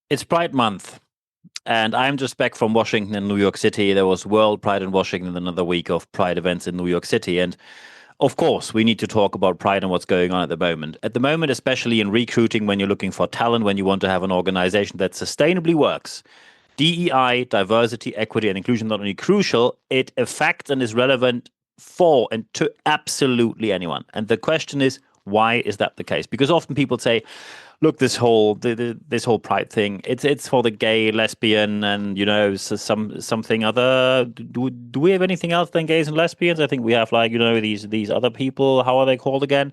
It's Pride Month, and I'm just back from Washington and New York City. There was World Pride in Washington, another week of Pride events in New York City. And of course, we need to talk about Pride and what's going on at the moment. At the moment, especially in recruiting, when you're looking for talent, when you want to have an organization that sustainably works, DEI, diversity, equity, and inclusion not only crucial, it affects and is relevant for and to absolutely anyone. And the question is, why is that the case? Because often people say, look, this whole pride thing, it's for the gay, lesbian, and something other. Do we have anything else than gays and lesbians? I think we have, like, these other people. How are they called again?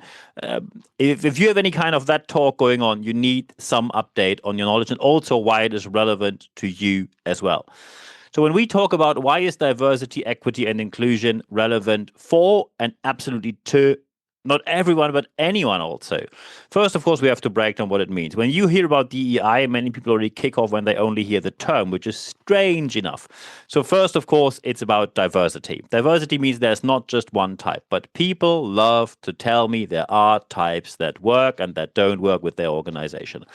If you have any kind of that talk going on, you need some update on your knowledge and also why it is relevant to you as well. So when we talk about why is diversity, equity, and inclusion relevant for and absolutely to not everyone, but anyone also. First, of course, we have to break down what it means. When you hear about DEI, many people already kick off when they only hear the term, which is strange enough. So first, of course, it's about diversity. Diversity means there's not just one type, but people love to tell me there are types that work and that don't work with their organization.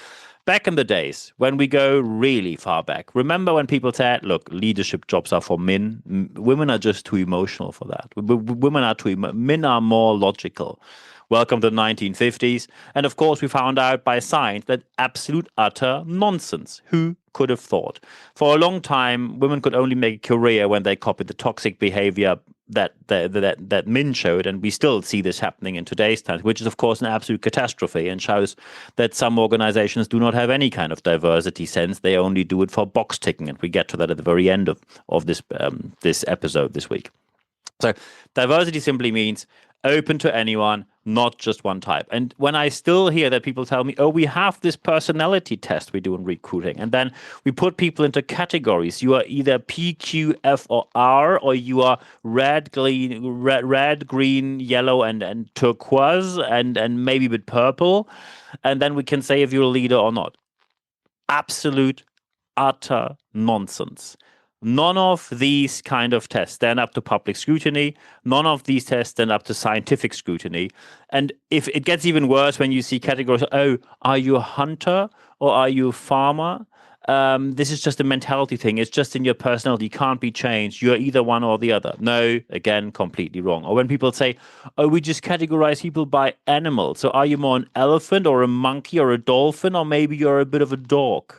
Back in the days, when we go really far back, remember when people said, look, leadership jobs are for men. Women are just too emotional for that. Women are men are more logical. Welcome to the 1950s. And of course, we found out by science that absolute utter nonsense. Who could have thought? For a long time, women could only make a career when they copied the toxic behavior that men showed, and we still see this happening in today's times, which is of course an absolute catastrophe and shows that some organizations do not have any kind of diversity sense. They only do it for box ticking, and we get to that at the very end of this episode this week. So diversity simply means open to anyone, not just one type. And when I still hear that people tell me, oh, we have this personality test we do in recruiting, and then we put people into categories. You are either P, Q, F, or R, or you are red, green, yellow, and turquoise, and maybe a bit purple. And then we can say if you're a leader or not. Absolute, utter nonsense. None of these kind of tests stand up to public scrutiny. None of these tests stand up to scientific scrutiny. And if it gets even worse when you see categories, oh, are you a hunter or are you a farmer? This is just a mentality thing. It's just in your personality. You can't be changed. You're either one or the other. No, again, completely wrong. Or when people say, oh, we just categorize people by animals. So are you more an elephant or a monkey or a dolphin, or maybe you're a bit of a dog?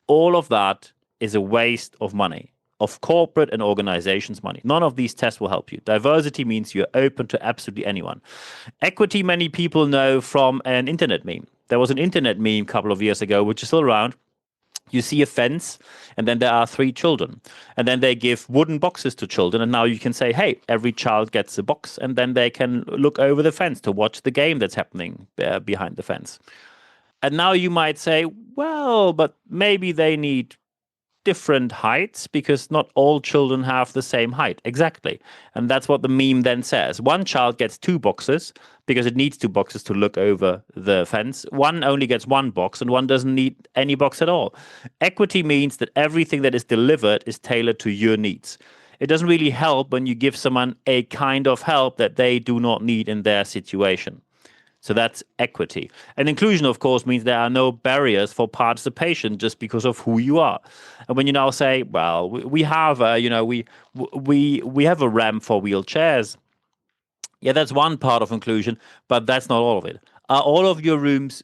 All of that is a waste of money, of corporate and organizations' money. None of these tests will help you. Diversity means you're open to absolutely anyone. Equity, many people know from an internet meme. There was an internet meme a couple of years ago, which is still around. You see a fence, and then there are three children. And then they give wooden boxes to children. And now you can say, hey, every child gets a box. And then they can look over the fence to watch the game that's happening behind the fence. And now you might say, well, but maybe they need different heights because not all children have the same height. Exactly. And that's what the meme then says. One child gets two boxes because it needs two boxes to look over the fence. One only gets one box and one doesn't need any box at all. Equity means that everything that is delivered is tailored to your needs. It doesn't really help when you give someone a kind of help that they do not need in their situation. So that's equity. And inclusion, of course, means there are no barriers for participation just because of who you are. And when you now say, well, we have we have a ramp for wheelchairs. Yeah, that's one part of inclusion, but that's not all of it. Are all of your rooms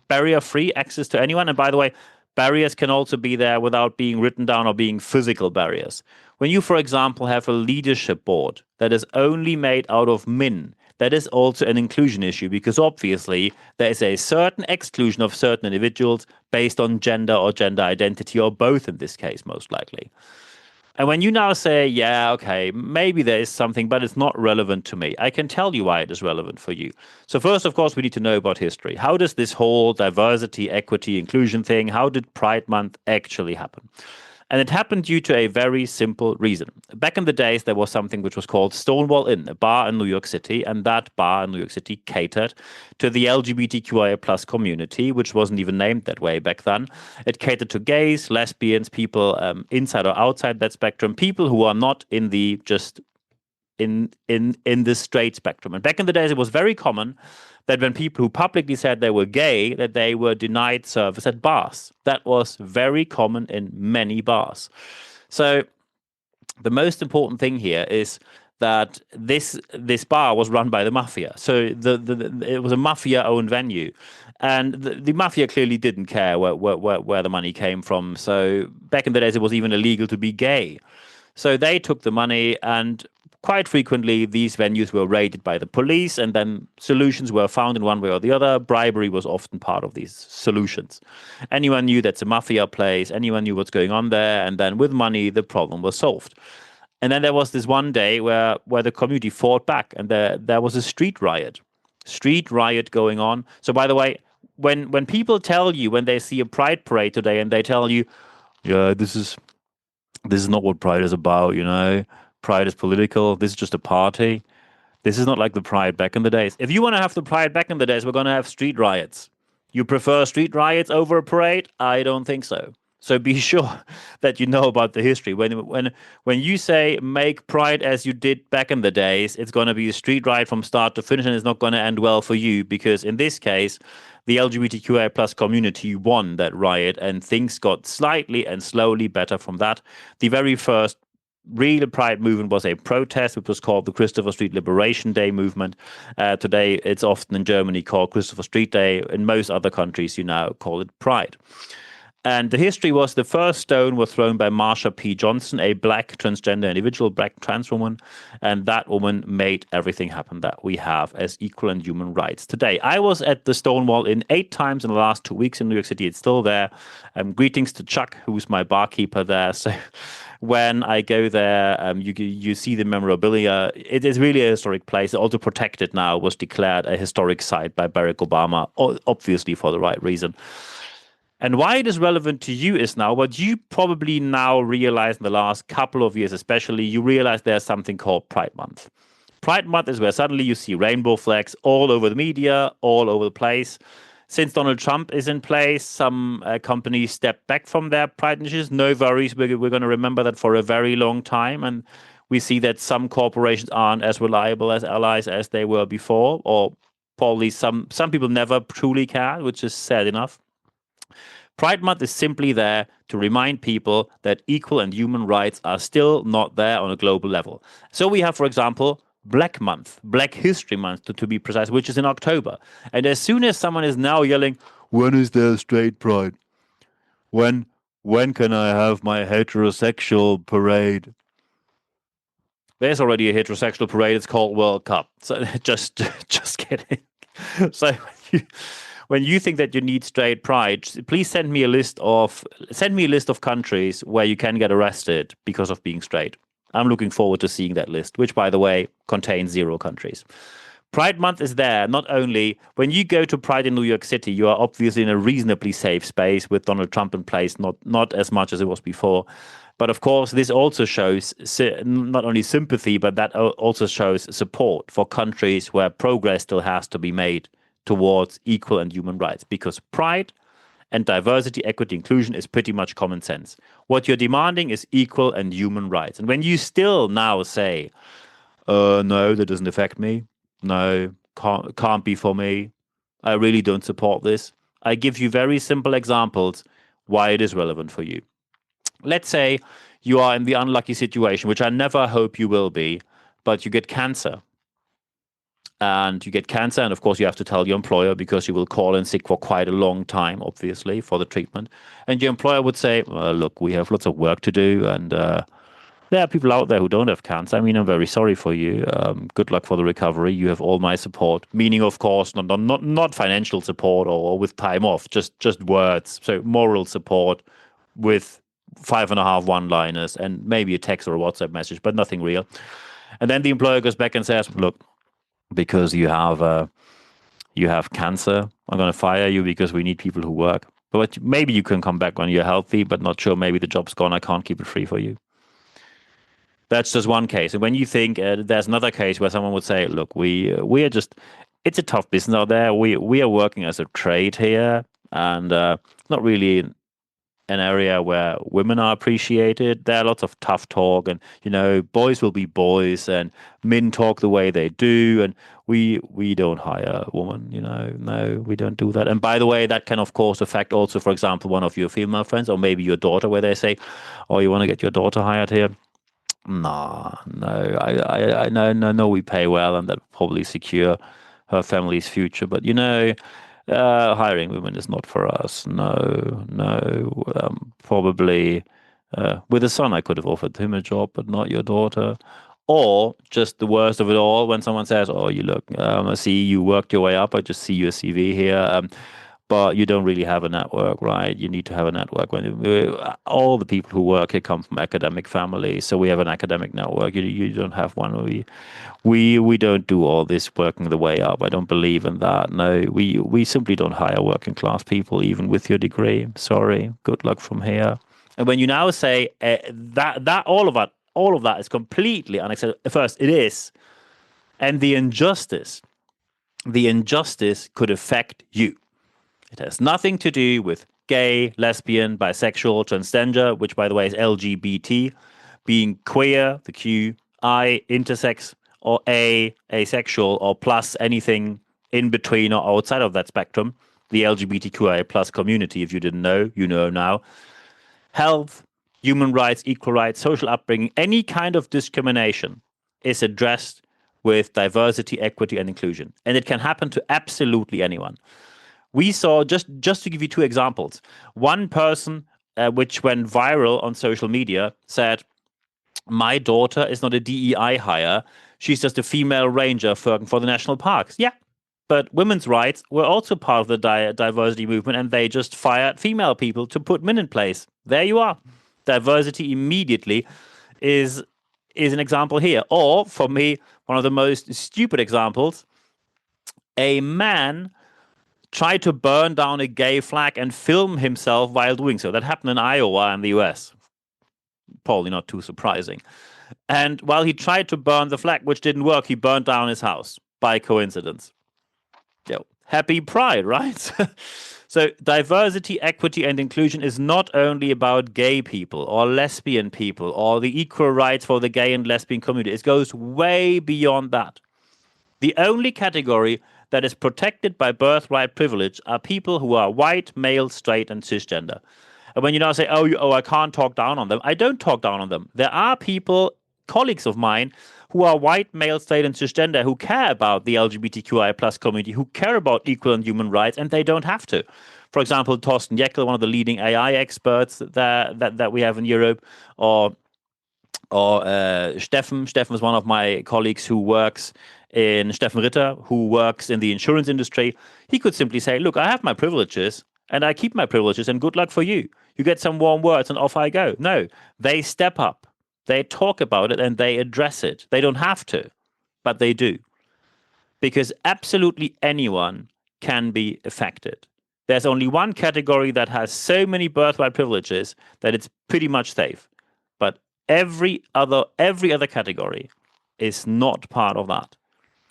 barrier free, access to anyone? And by the way, barriers can also be there without being written down or being physical barriers. When you, for example, have a leadership board that is only made out of men, that is also an inclusion issue because obviously there is a certain exclusion of certain individuals based on gender or gender identity, or both in this case, most likely. And when you now say, yeah, okay, maybe there is something, but it's not relevant to me, I can tell you why it is relevant for you. So first, of course, we need to know about history. How does this whole diversity, equity, inclusion thing, how did Pride Month actually happen? And it happened due to a very simple reason. Back in the days, there was something which was called Stonewall Inn, a bar in New York City, and that bar in New York City catered to the LGBTQIA plus community, which wasn't even named that way back then. It catered to gays, lesbians, people inside or outside that spectrum, people who are not in the just in the straight spectrum. And back in the days, it was very common that when people who publicly said they were gay, that they were denied service at bars. That was very common in many bars. So the most important thing here is that this bar was run by the mafia. So it was a mafia-owned venue, and the mafia clearly didn't care where the money came from. So back in the days, it was even illegal to be gay. So they took the money, and quite frequently these venues were raided by the police, and then solutions were found in one way or the other. Bribery was often part of these solutions. Anyone knew that's a mafia place, anyone knew what's going on there, and then with money the problem was solved. And then there was this one day where the community fought back, and there was a street riot going on. So by the way, when people tell you, when they see a pride parade today and they tell you, yeah, this is not what Pride is about, you know. Pride is political. This is just a party. This is not like the Pride back in the days. If you want to have the Pride back in the days, we're going to have street riots. You prefer street riots over a parade? I don't think so. So be sure that you know about the history. When you say make Pride as you did back in the days, it's going to be a street riot from start to finish, and it's not going to end well for you, because in this case, the LGBTQIA plus community won that riot, and things got slightly and slowly better from that. The very first real Pride movement was a protest, which was called the Christopher Street Liberation Day movement. Today, it's often in Germany called Christopher Street Day. In most other countries, you now call it Pride. And the history was the first stone was thrown by Marsha P. Johnson, a black transgender individual, black trans woman. And that woman made everything happen that we have as equal and human rights today. I was at the Stonewall in 8 times in the last 2 weeks in New York City. It's still there. Greetings to Chuck, who's my barkeeper there. So when I go there, you see the memorabilia. It is really a historic place. Also protected now, was declared a historic site by Barack Obama, obviously for the right reason. And why it is relevant to you is now what you probably now realize in the last couple of years, especially, you realize there's something called Pride Month. Pride Month is where suddenly you see rainbow flags all over the media, all over the place. Since Donald Trump is in place, some companies step back from their pride initiatives. No worries, we're going to remember that for a very long time. And we see that some corporations aren't as reliable as allies as they were before, or probably some people never truly care, which is sad enough. Pride Month is simply there to remind people that equal and human rights are still not there on a global level. So we have, for example, Black Month, Black History Month to be precise, which is in October. And as soon as someone is now yelling, when is there straight pride? When can I have my heterosexual parade? There's already a heterosexual parade. It's called World Cup. So just kidding. So when you think that you need straight pride, please send me a list of countries where you can get arrested because of being straight. I'm looking forward to seeing that list, which, by the way, contains 0 countries. Pride Month is there not only when you go to Pride in New York City, you are obviously in a reasonably safe space with Donald Trump in place, not as much as it was before. But of course, this also shows not only sympathy, but that also shows support for countries where progress still has to be made towards equal and human rights, because pride and diversity, equity, inclusion is pretty much common sense. What you're demanding is equal and human rights. And when you still now say, no, that doesn't affect me. No, can't be for me. I really don't support this. I give you very simple examples why it is relevant for you. Let's say you are in the unlucky situation, which I never hope you will be, but you get cancer. And of course you have to tell your employer, because you will call in sick for quite a long time, obviously, for the treatment. And your employer would say, well, look, we have lots of work to do, and there are people out there who don't have cancer. I mean, I'm very sorry for you. Good luck for the recovery. You have all my support. Meaning, of course, not financial support or with time off, just words. So moral support with 5.5 one-liners and maybe a text or a WhatsApp message, but nothing real. And then the employer goes back and says, look, because you have cancer, I'm going to fire you because we need people who work. But maybe you can come back when you're healthy, but not sure. Maybe the job's gone. I can't keep it free for you. That's just one case. And when you think there's another case where someone would say, look, we are just, it's a tough business out there. We are working as a trade here, and not really an area where women are appreciated. There are lots of tough talk, and boys will be boys, and men talk the way they do, and we don't hire women, no, we don't do that. And by the way, that can of course affect also, for example, one of your female friends or maybe your daughter, where they say, oh, you want to get your daughter hired here? Nah, no, I no, we pay well, and that probably secure her family's future. But hiring women is not for us. No, no, probably. With a son, I could have offered him a job, but not your daughter. Or just the worst of it all, when someone says, "Oh, you look, I see you worked your way up. I just see your CV here, but you don't really have a network, right? You need to have a network." All the people who work here come from academic families, so we have an academic network. You don't have one. We don't do all this working the way up. I don't believe in that. No, we simply don't hire working class people, even with your degree. Sorry, good luck from here. And when you now say that all of that is completely unacceptable. First, it is, and the injustice could affect you. It has nothing to do with gay, lesbian, bisexual, transgender, which by the way is LGBT, being queer, the Q, I, intersex, or asexual, or plus anything in between or outside of that spectrum, the LGBTQIA plus community. If you didn't know, you know now. Health, human rights, equal rights, social upbringing, any kind of discrimination is addressed with diversity, equity, and inclusion. And it can happen to absolutely anyone. We saw, just to give you two examples, one person which went viral on social media said, my daughter is not a DEI hire. She's just a female ranger for the national parks. Yeah, but women's rights were also part of the diversity movement, and they just fired female people to put men in place. There you are. Diversity immediately is an example here. Or, for me, one of the most stupid examples, a man tried to burn down a gay flag and film himself while doing so. That happened in Iowa in the US. Probably not too surprising. And while he tried to burn the flag, which didn't work, he burned down his house by coincidence. Happy Pride, right? So diversity, equity, and inclusion is not only about gay people or lesbian people or the equal rights for the gay and lesbian community. It goes way beyond that. The only category that is protected by birthright privilege are people who are white, male, straight, and cisgender. And when you now say, oh, I can't talk down on them, I don't talk down on them. There are people, colleagues of mine, who are white, male, straight, and cisgender, who care about the LGBTQI plus community, who care about equal and human rights, and they don't have to. For example, Thorsten Jekyll, one of the leading AI experts that we have in Europe, or Steffen. Steffen is one of my colleagues who works Steffen Ritter, who works in the insurance industry. He could simply say, look, I have my privileges and I keep my privileges, and good luck for you. You get some warm words and off I go. No, they step up. They talk about it and they address it. They don't have to, but they do. Because absolutely anyone can be affected. There's only one category that has so many birthright privileges that it's pretty much safe. But every other category is not part of that.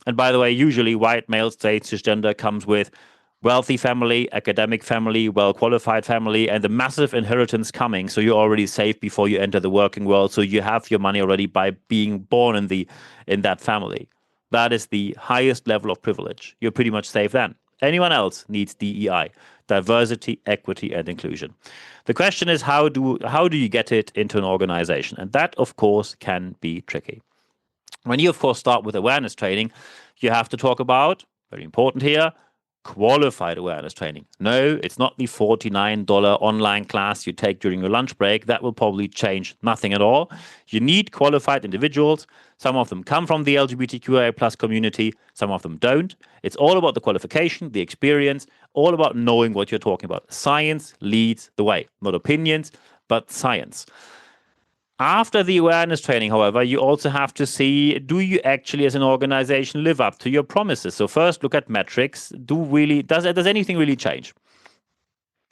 And by the way, usually white, male, straight, cisgender comes with wealthy family, academic family, well-qualified family, and the massive inheritance coming. So you're already safe before you enter the working world. So you have your money already by being born in that family. That is the highest level of privilege. You're pretty much safe then. Anyone else needs DEI, diversity, equity, and inclusion. The question is, how do you get it into an organization? And that, of course, can be tricky. When you, of course, start with awareness training, you have to talk about, very important here, qualified awareness training. No, it's not the $49 online class you take during your lunch break. That will probably change nothing at all. You need qualified individuals. Some of them come from the LGBTQIA plus community. Some of them don't. It's all about the qualification, the experience, all about knowing what you're talking about. Science leads the way. Not opinions, but science. After the awareness training, however, you also have to see, do you actually as an organization live up to your promises? So first, look at metrics. Does anything really change?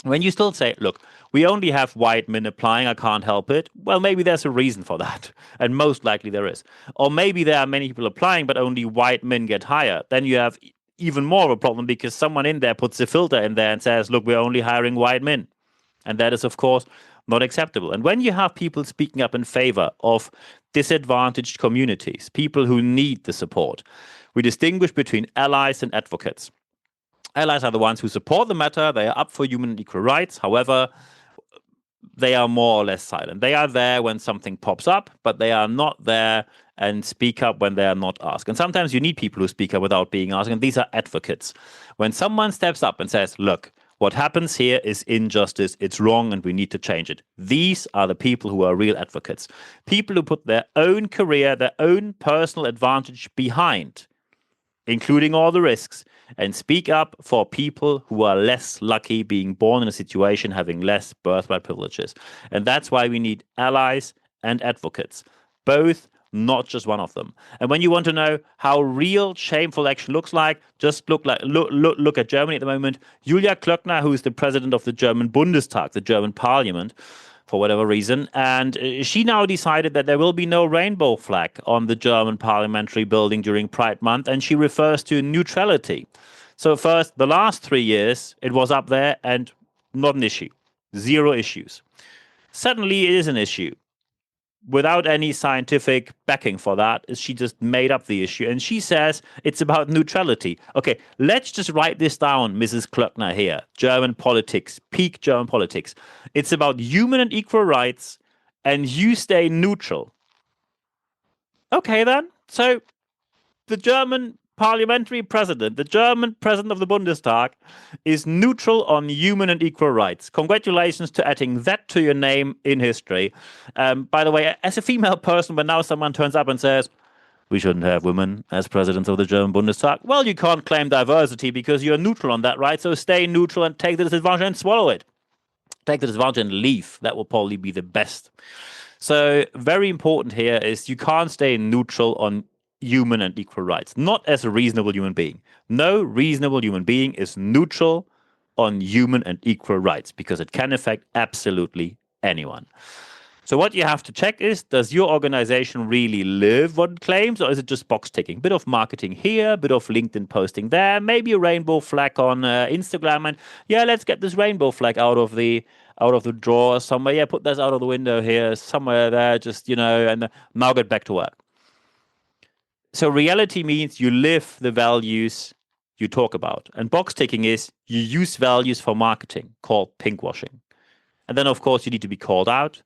When you still say, look, we only have white men applying, I can't help it. Well, maybe there's a reason for that. And most likely there is. Or maybe there are many people applying, but only white men get hired. Then you have even more of a problem because someone in there puts a filter in there and says, look, we're only hiring white men. And that is, of course, not acceptable. And when you have people speaking up in favor of disadvantaged communities, people who need the support, we distinguish between allies and advocates. Allies are the ones who support the matter. They are up for human and equal rights. However, they are more or less silent. They are there when something pops up, but they are not there and speak up when they are not asked. And sometimes you need people who speak up without being asked, and these are advocates. When someone steps up and says, look, what happens here is injustice, it's wrong, and we need to change it. These are the people who are real advocates. People who put their own career, their own personal advantage behind, including all the risks, and speak up for people who are less lucky being born in a situation having less birthright privileges. And that's why we need allies and advocates, both, not just one of them. And when you want to know how real shameful action looks like, just look at Germany at the moment. Julia Klöckner, who is the president of the German Bundestag, the German parliament, for whatever reason. And she now decided that there will be no rainbow flag on the German parliamentary building during Pride Month, and she refers to neutrality. So first, the last 3 years, it was up there and not an issue. 0 issues. Suddenly, it is an issue. Without any scientific backing for that, she just made up the issue. And she says it's about neutrality. Okay, let's just write this down, Mrs. Klöckner here. German politics, peak German politics. It's about human and equal rights, and you stay neutral. Okay, then. So the German parliamentary president, the German president of the Bundestag, is neutral on human and equal rights. Congratulations to adding that to your name in history. By the way, as a female person, when now someone turns up and says, we shouldn't have women as presidents of the German Bundestag, well, you can't claim diversity because you're neutral on that, right? So stay neutral and take the disadvantage and swallow it. Take the disadvantage and leave. That will probably be the best. So very important here is you can't stay neutral on human and equal rights, not as a reasonable human being. No reasonable human being is neutral on human and equal rights because it can affect absolutely anyone. So what you have to check is, does your organization really live what it claims, or is it just box ticking? Bit of marketing here, bit of LinkedIn posting there, maybe a rainbow flag on Instagram, and yeah, let's get this rainbow flag out of the drawer somewhere. Yeah, put this out of the window here, somewhere there, just, and now get back to work. So reality means you live the values you talk about. And box ticking is you use values for marketing, called pinkwashing. And then, of course, you need to be called out.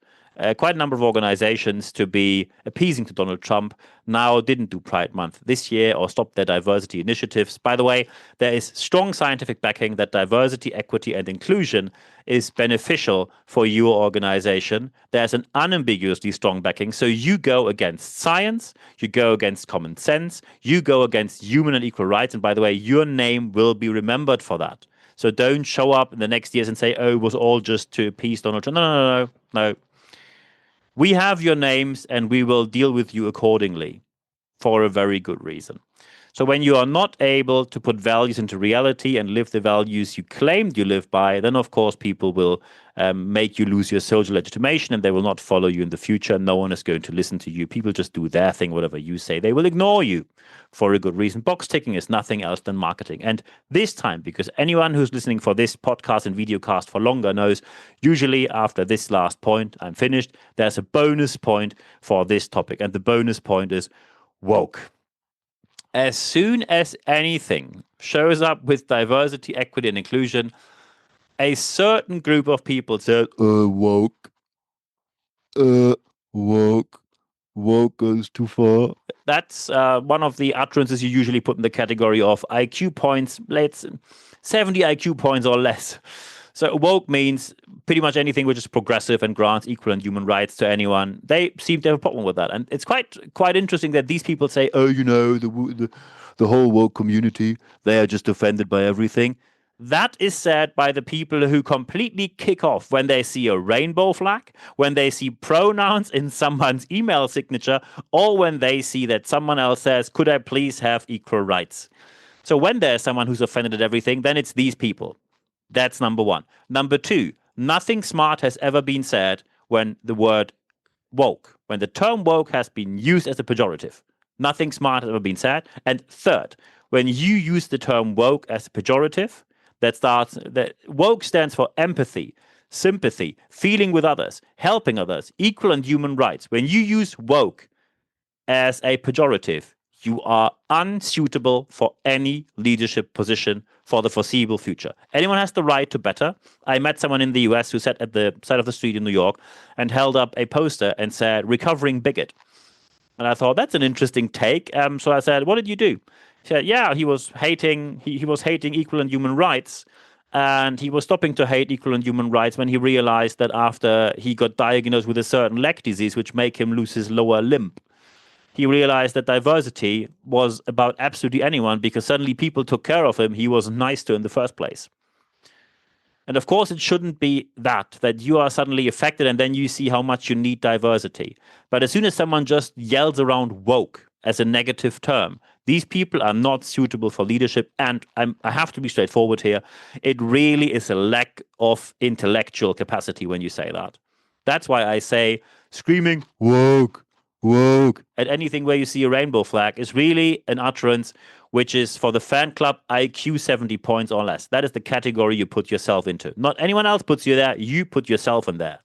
Quite a number of organizations, to be appeasing to Donald Trump, now didn't do Pride Month this year or stopped their diversity initiatives. By the way, there is strong scientific backing that diversity, equity, and inclusion is beneficial for your organization. There's an unambiguously strong backing. So you go against science, you go against common sense, you go against human and equal rights. And by the way, your name will be remembered for that. So don't show up in the next years and say, oh, it was all just to appease Donald Trump. No. We have your names and we will deal with you accordingly for a very good reason. So when you are not able to put values into reality and live the values you claimed you live by, then of course people will make you lose your social legitimation and they will not follow you in the future. No one is going to listen to you. People just do their thing, whatever you say. They will ignore you for a good reason. Box ticking is nothing else than marketing. And this time, because anyone who's listening for this podcast and videocast for longer knows, usually after this last point, I'm finished, there's a bonus point for this topic. And the bonus point is woke. As soon as anything shows up with diversity, equity, and inclusion, a certain group of people says, woke, woke goes too far. That's one of the utterances you usually put in the category of IQ points, let's 70 IQ points or less. So woke means pretty much anything which is progressive and grants equal and human rights to anyone. They seem to have a problem with that. And it's quite interesting that these people say, oh, the whole woke community, they are just offended by everything. That is said by the people who completely kick off when they see a rainbow flag, when they see pronouns in someone's email signature, or when they see that someone else says, could I please have equal rights? So when there's someone who's offended at everything, then it's these people. That's number one. Number two, nothing smart has ever been said when the word woke, when the term woke has been used as a pejorative. Nothing smart has ever been said. And third, when you use the term woke as a pejorative, that woke stands for empathy, sympathy, feeling with others, helping others, equal and human rights. When you use woke as a pejorative, you are unsuitable for any leadership position for the foreseeable future. Anyone has the right to better. I met someone in the US who sat at the side of the street in New York and held up a poster and said, "Recovering bigot." And I thought, that's an interesting take. So I said, "What did you do?" He said, "Yeah, he was hating equal and human rights. And he was stopping to hate equal and human rights when he realized that after he got diagnosed with a certain leg disease, which make him lose his lower limb, he realized that diversity was about absolutely anyone because suddenly people took care of him he was nice to in the first place." And of course, it shouldn't be that you are suddenly affected and then you see how much you need diversity. But as soon as someone just yells around woke as a negative term, these people are not suitable for leadership. And I have to be straightforward here. It really is a lack of intellectual capacity when you say that. That's why I say screaming woke, woke at anything where you see a rainbow flag is really an utterance which is for the fan club IQ 70 points or less. That is the category you put yourself into. Not anyone else puts you there, you put yourself in there.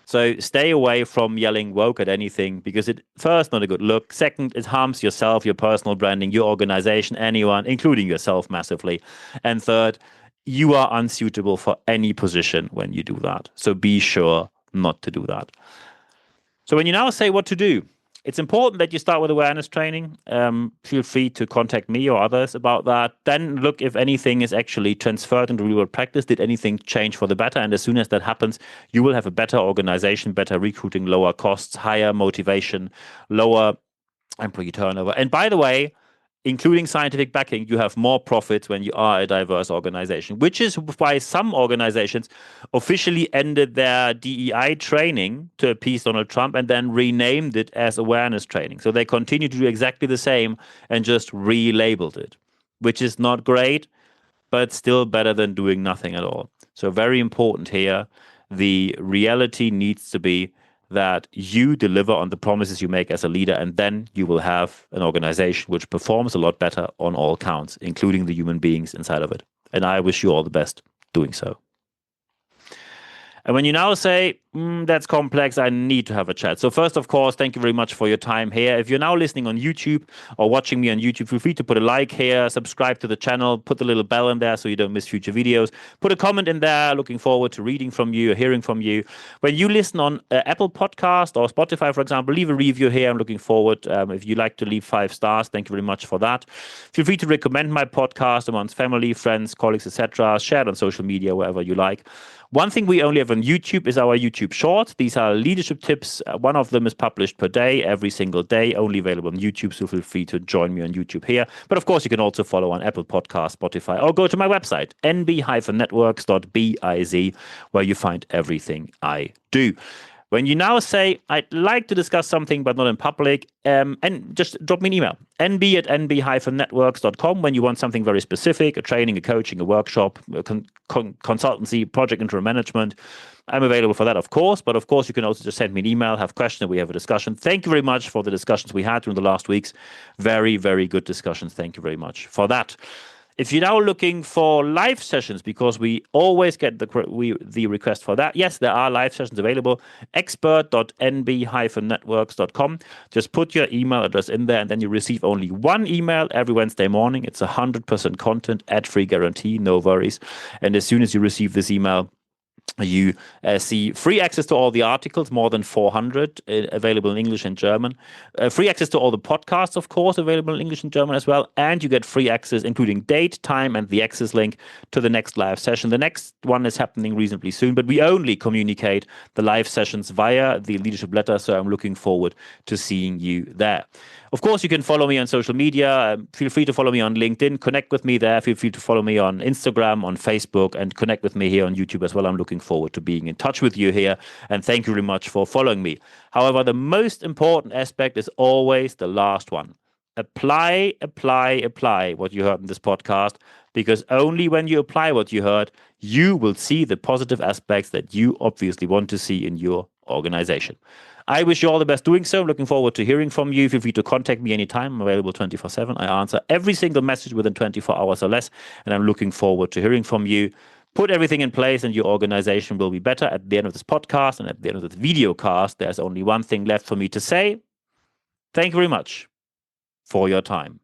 So stay away from yelling woke at anything because it, first, not a good look. Second, it harms yourself, your personal branding, your organization, anyone, including yourself massively. And third, you are unsuitable for any position when you do that. So be sure not to do that. So when you now say what to do, it's important that you start with awareness training. Feel free to contact me or others about that. Then look if anything is actually transferred into real world practice. Did anything change for the better? And as soon as that happens, you will have a better organization, better recruiting, lower costs, higher motivation, lower employee turnover. And by the way, including scientific backing, you have more profits when you are a diverse organization, which is why some organizations officially ended their DEI training to appease Donald Trump and then renamed it as awareness training. So they continue to do exactly the same and just relabeled it, which is not great, but still better than doing nothing at all. So very important here. The reality needs to be that you deliver on the promises you make as a leader, and then you will have an organization which performs a lot better on all counts, including the human beings inside of it. And I wish you all the best doing so. And when you now say, that's complex, I need to have a chat. So first, of course, thank you very much for your time here. If you're now listening on YouTube or watching me on YouTube, feel free to put a like here, subscribe to the channel, put the little bell in there so you don't miss future videos. Put a comment in there. Looking forward to reading from you or hearing from you. When you listen on Apple Podcast or Spotify, for example, leave a review here. I'm looking forward. If you like to leave 5 stars, thank you very much for that. Feel free to recommend my podcast amongst family, friends, colleagues, etc. Share it on social media, wherever you like. One thing we only have on YouTube is our YouTube Shorts. These are leadership tips. One of them is published per day, every single day, only available on YouTube. So feel free to join me on YouTube here. But of course, you can also follow on Apple Podcasts, Spotify, or go to my website, nb-networks.biz, where you find everything I do. When you now say, I'd like to discuss something, but not in public, and just drop me an email, nb@nb-networks.com, when you want something very specific, a training, a coaching, a workshop, a consultancy, project interim management. I'm available for that, of course. But of course, you can also just send me an email, have questions, we have a discussion. Thank you very much for the discussions we had during the last weeks. Very, very good discussions. Thank you very much for that. If you're now looking for live sessions, because we always get the request for that, yes, there are live sessions available, expert.nb-networks.com. Just put your email address in there, and then you receive only one email every Wednesday morning. It's 100% content, ad-free guarantee, no worries. And as soon as you receive this email, you see free access to all the articles, more than 400 available in English and German. Free access to all the podcasts, of course, available in English and German as well. And you get free access, including date, time, and the access link to the next live session. The next one is happening reasonably soon, but we only communicate the live sessions via the leadership letter. So I'm looking forward to seeing you there. Of course, you can follow me on social media. Feel free to follow me on LinkedIn. Connect with me there. Feel free to follow me on Instagram, on Facebook, and connect with me here on YouTube as well. I'm looking forward to being in touch with you here. And thank you very much for following me. However, the most important aspect is always the last one. Apply, apply, apply what you heard in this podcast, because only when you apply what you heard, you will see the positive aspects that you obviously want to see in your organization. I wish you all the best doing so. I'm looking forward to hearing from you. Feel free to contact me anytime. I'm available 24/7. I answer every single message within 24 hours or less, and I'm looking forward to hearing from you. Put everything in place and your organization will be better. At the end of this podcast and at the end of this video cast, there's only one thing left for me to say. Thank you very much. for your time.